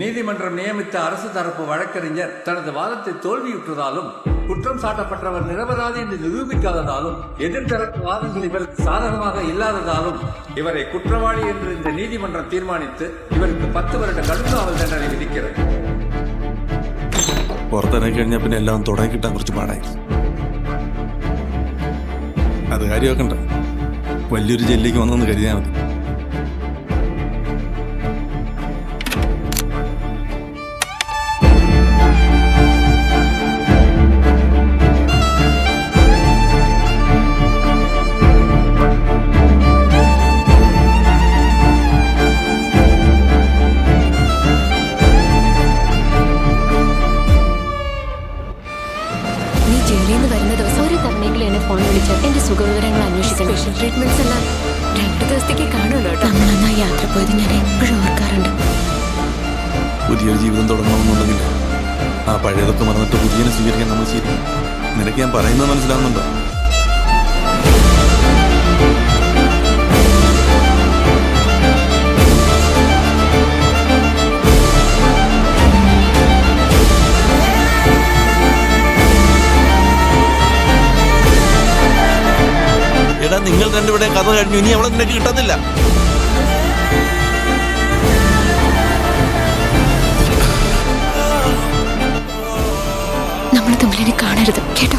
நீதிமன்றம் நியமித்த அரசு தரப்பு வழக்கறிஞர் தனது வாதத்தை தோல்வியுற்றதாலும் குற்றம் சாட்டப்பட்டவர் நிரபராதி என்று நிரூபிக்காததாலும் எதிர்த்தரப்பு வாதங்கள் இவருக்கு சாதகமாக இல்லாததாலும் இவரை குற்றவாளி என்று இந்த நீதிமன்றம் தீர்மானித்து இவருக்கு 10 வருட கடுங்காவல் தண்டனை விதிக்கிறது. പുറത്തിറങ്ങി കഴിഞ്ഞാൽ പിന്നെ എല്ലാം തുടങ്ങി കിട്ടാൻ കുറച്ച് പാടായി. അത് കാര്യമാക്കണ്ട, വലിയൊരു ജയിലിലേക്ക് വന്നെന്ന് കരുതിയാൽ മതി. ഫോൺ വിളിച്ച് എന്റെ സുഖവിവരങ്ങൾ അന്വേഷിക്കണം. സ്പെഷ്യൽ ട്രീറ്റ്മെന്റ്സ് എല്ലാം 2 ദിവസത്തേക്ക് കാണുമല്ലോ കേട്ടോ. നമ്മളന്ന് ആ യാത്ര പോയത് ഞാൻ എപ്പോഴും ഓർക്കാറുണ്ട്. പുതിയൊരു ജീവിതം തുടങ്ങണമെന്നുണ്ടെങ്കിൽ ആ പഴയതൊക്കെ മറന്നിട്ട് പുതിയനെ സ്വീകരിക്കാൻ നമ്മൾ ശരി. നിനക്ക് ഞാൻ പറയുന്നത് മനസ്സിലാവുന്നുണ്ടോ? എടാ, നിങ്ങൾ രണ്ടുപേരുടെ കഥ കഴിഞ്ഞു, ഇനി അവളെ നിനക്ക് കിട്ടത്തില്ല. നമ്മൾ തമ്മിൽ കാണരുത് കേട്ടോ.